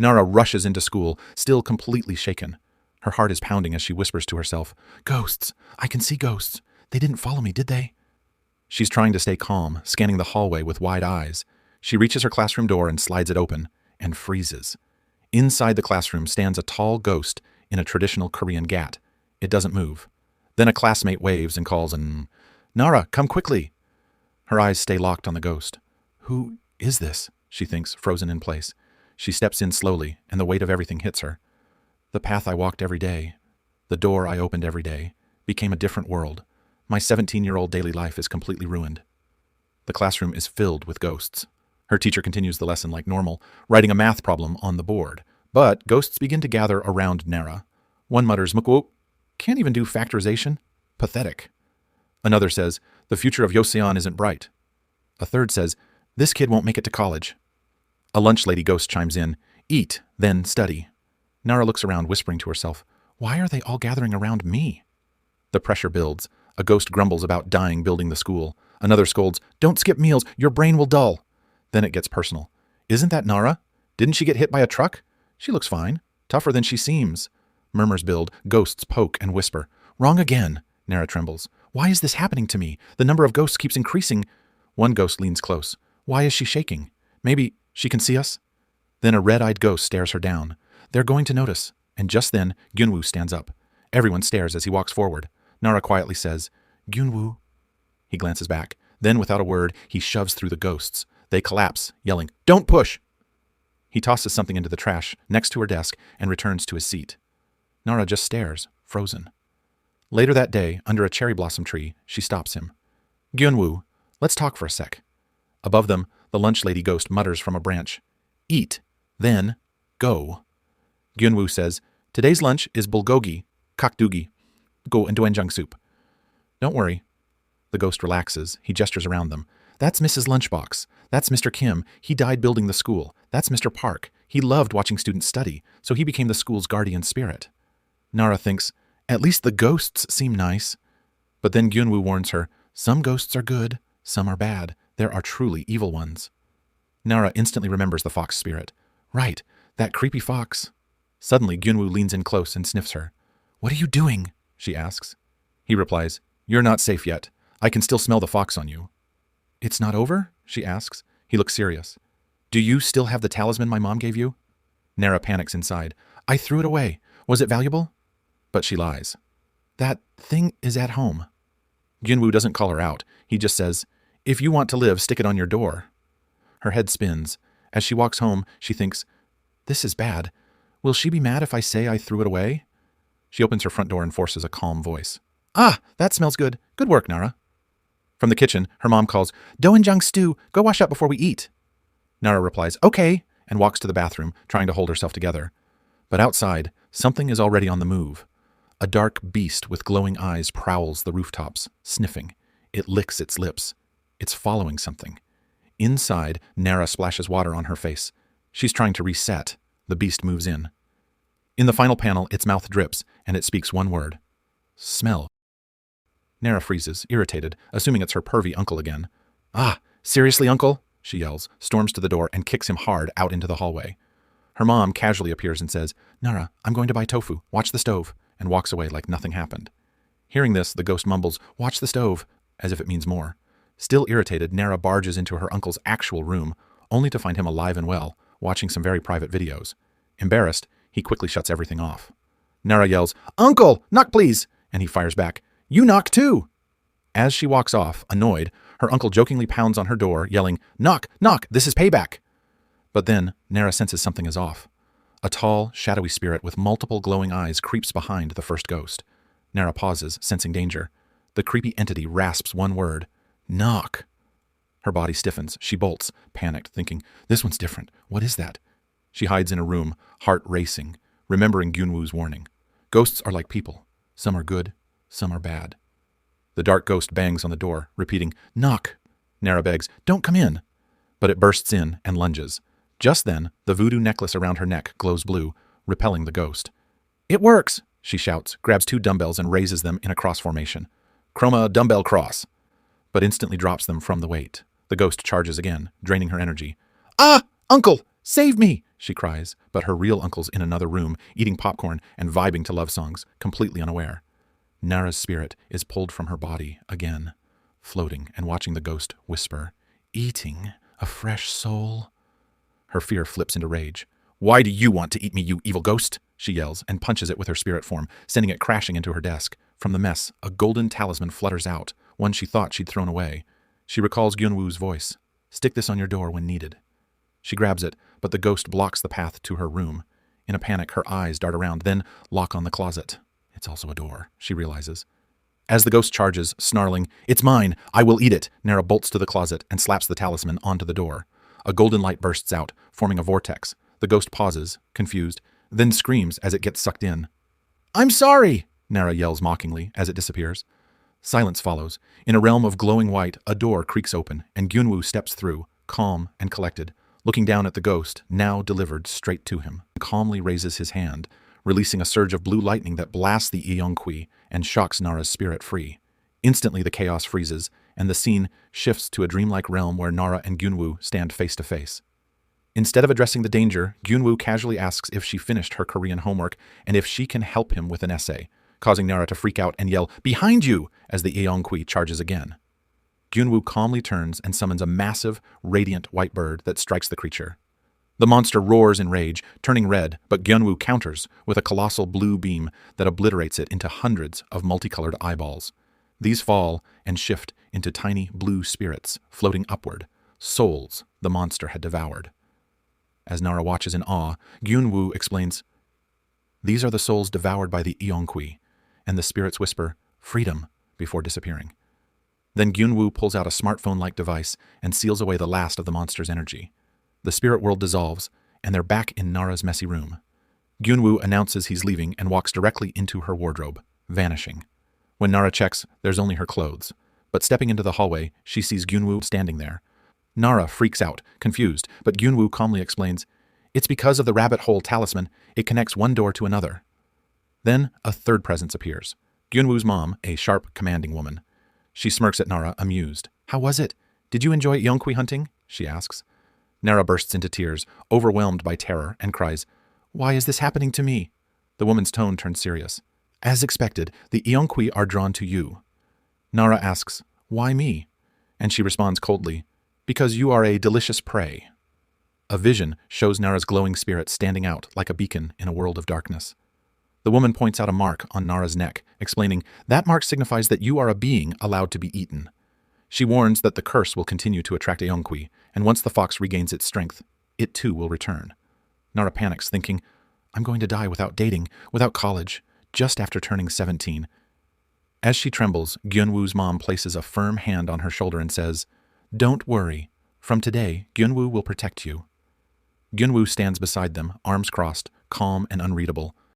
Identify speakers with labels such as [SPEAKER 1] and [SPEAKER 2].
[SPEAKER 1] Nara rushes into school, still completely shaken. Her heart is pounding as she whispers to herself, "Ghosts! I can see ghosts! They didn't follow me, did they?" She's trying to stay calm, scanning the hallway with wide eyes. She reaches her classroom door and slides it open, and freezes. Inside the classroom stands a tall ghost in a traditional Korean gat. It doesn't move. Then a classmate waves and calls, "Nara, come quickly!" Her eyes stay locked on the ghost. Who is this? She thinks, frozen in place. She steps in slowly, and the weight of everything hits her. The path I walked every day, the door I opened every day, became a different world. My 17-year-old daily life is completely ruined. The classroom is filled with ghosts. Her teacher continues the lesson like normal, writing a math problem on the board. But ghosts begin to gather around Nara. One mutters, "Mukwo, can't even do factorization? Pathetic." Another says, "The future of Yoseon isn't bright." A third says, "This kid won't make it to college." A lunch lady ghost chimes in, "Eat, then study." Nara looks around, whispering to herself, "Why are they all gathering around me?" The pressure builds. A ghost grumbles about dying building the school. Another scolds, "Don't skip meals, your brain will dull." Then it gets personal. "Isn't that Nara? Didn't she get hit by a truck? She looks fine. Tougher than she seems." Murmurs build. Ghosts poke and whisper. "Wrong again." Nara trembles. "Why is this happening to me? The number of ghosts keeps increasing." One ghost leans close. "Why is she shaking? Maybe she can see us?" Then a red-eyed ghost stares her down. They're going to notice. And just then, Gyunwoo stands up. Everyone stares as he walks forward. Nara quietly says, "Gyunwoo." He glances back. Then, without a word, he shoves through the ghosts. They collapse, yelling, "Don't push!" He tosses something into the trash next to her desk and returns to his seat. Nara just stares, frozen. Later that day, under a cherry blossom tree, she stops him. "Gyunwoo, let's talk for a sec." Above them, the lunch lady ghost mutters from a branch, "Eat, then go." Gyunwoo says, "Today's lunch is bulgogi, kakdugi, go and doenjang soup." "Don't worry." The ghost relaxes. He gestures around them. "That's Mrs. Lunchbox. That's Mr. Kim. He died building the school. That's Mr. Park. He loved watching students study, so he became the school's guardian spirit." Nara thinks, "At least the ghosts seem nice." But then Gyunwoo warns her, "Some ghosts are good, some are bad. There are truly evil ones." Nara instantly remembers the fox spirit. Right, that creepy fox. Suddenly, Gyunwoo leans in close and sniffs her. "What are you doing?" she asks. He replies, "You're not safe yet. I can still smell the fox on you." "It's not over?" she asks. He looks serious. "Do you still have the talisman my mom gave you?" Nara panics inside. "I threw it away. Was it valuable?" But she lies. "That thing is at home." Gyunwoo doesn't call her out. He just says, "If you want to live, stick it on your door." Her head spins. As she walks home, she thinks, "This is bad. Will she be mad if I say I threw it away?" She opens her front door and forces a calm voice. "Ah, that smells good. Good work, Nara." From the kitchen, her mom calls, "Doenjang stew, go wash up before we eat." Nara replies, "Okay," and walks to the bathroom, trying to hold herself together. But outside, something is already on the move. A dark beast with glowing eyes prowls the rooftops, sniffing. It licks its lips. It's following something. Inside, Nara splashes water on her face. She's trying to reset. The beast moves in. In the final panel, its mouth drips, and it speaks one word. Smell. Nara freezes, irritated, assuming it's her pervy uncle again. "Ah, seriously, uncle?" she yells, storms to the door, and kicks him hard out into the hallway. Her mom casually appears and says, "Nara, I'm going to buy tofu. Watch the stove," and walks away like nothing happened. Hearing this, the ghost mumbles, "Watch the stove," as if it means more. Still irritated, Nara barges into her uncle's actual room, only to find him alive and well, watching some very private videos. Embarrassed, he quickly shuts everything off. Nara yells, "Uncle, knock please!" And he fires back, "You knock too!" As she walks off, annoyed, her uncle jokingly pounds on her door, yelling, "Knock, knock, this is payback!" But then, Nara senses something is off. A tall, shadowy spirit with multiple glowing eyes creeps behind the first ghost. Nara pauses, sensing danger. The creepy entity rasps one word, "Knock." Her body stiffens. She bolts, panicked, thinking, "This one's different. What is that?" She hides in a room, heart racing, remembering Gyunwoo's warning. Ghosts are like people. Some are good, some are bad. The dark ghost bangs on the door, repeating, "Knock." Nara begs, "Don't come in." But it bursts in and lunges. Just then, the voodoo necklace around her neck glows blue, repelling the ghost. "It works!" she shouts, grabs 2 dumbbells and raises them in a cross formation. "Chroma dumbbell cross." But instantly drops them from the weight. The ghost charges again, draining her energy. "Ah! Uncle! Save me, she cries, but her real uncle's in another room, eating popcorn and vibing to love songs, completely unaware. Nara's spirit is pulled from her body again, floating and watching the ghost whisper, "Eating a fresh soul." Her fear flips into rage. "Why do you want to eat me, you evil ghost?" she yells and punches it with her spirit form, sending it crashing into her desk. From the mess, a golden talisman flutters out, one she thought she'd thrown away. She recalls Gyunwoo's voice. "Stick this on your door when needed." She grabs it, but the ghost blocks the path to her room. In a panic, her eyes dart around, then lock on the closet. It's also a door, she realizes. As the ghost charges, snarling, "It's mine! I will eat it!" Nara bolts to the closet and slaps the talisman onto the door. A golden light bursts out, forming a vortex. The ghost pauses, confused, then screams as it gets sucked in. "I'm sorry!" Nara yells mockingly as it disappears. Silence follows. In a realm of glowing white, a door creaks open, and Gyunwoo steps through, calm and collected, looking down at the ghost, now delivered straight to him. He calmly raises his hand, releasing a surge of blue lightning that blasts the Eonkwi and shocks Nara's spirit free. Instantly the chaos freezes, and the scene shifts to a dreamlike realm where Nara and Gyunwoo stand face to face. Instead of addressing the danger, Gyunwoo casually asks if she finished her Korean homework and if she can help him with an essay, causing Nara to freak out and yell, "Behind you!" as the Eonkwi charges again. Gyunwoo calmly turns and summons a massive, radiant white bird that strikes the creature. The monster roars in rage, turning red, but Gyunwoo counters with a colossal blue beam that obliterates it into hundreds of multicolored eyeballs. These fall and shift into tiny blue spirits floating upward, souls the monster had devoured. As Nara watches in awe, Gyunwoo explains, "These are the souls devoured by the Eonkwi," and the spirits whisper, "Freedom," before disappearing. Then Gyunwoo pulls out a smartphone-like device and seals away the last of the monster's energy. The spirit world dissolves, and they're back in Nara's messy room. Gyunwoo announces he's leaving and walks directly into her wardrobe, vanishing. When Nara checks, there's only her clothes. But stepping into the hallway, she sees Gyunwoo standing there. Nara freaks out, confused, but Gyunwoo calmly explains, "It's because of the rabbit hole talisman. It connects one door to another." Then a third presence appears. Gyunwoo's mom, a sharp, commanding woman. She smirks at Nara, amused. "How was it? Did you enjoy Eonkwi hunting?" she asks. Nara bursts into tears, overwhelmed by terror, and cries, "Why is this happening to me?" The woman's tone turns serious. "As expected, the Eonkwi are drawn to you." Nara asks, "Why me?" And she responds coldly, "Because you are a delicious prey." A vision shows Nara's glowing spirit standing out like a beacon in a world of darkness. The woman points out a mark on Nara's neck, explaining, "That mark signifies that you are a being allowed to be eaten." She warns that the curse will continue to attract Eonkwi, and once the fox regains its strength, it too will return. Nara panics, thinking, "I'm going to die without dating, without college, just after turning 17. As she trembles, Gyunwoo's mom places a firm hand on her shoulder and says, "Don't worry. From today, Gyunwoo will protect you." Gyunwoo stands beside them, arms crossed, calm and unreadable.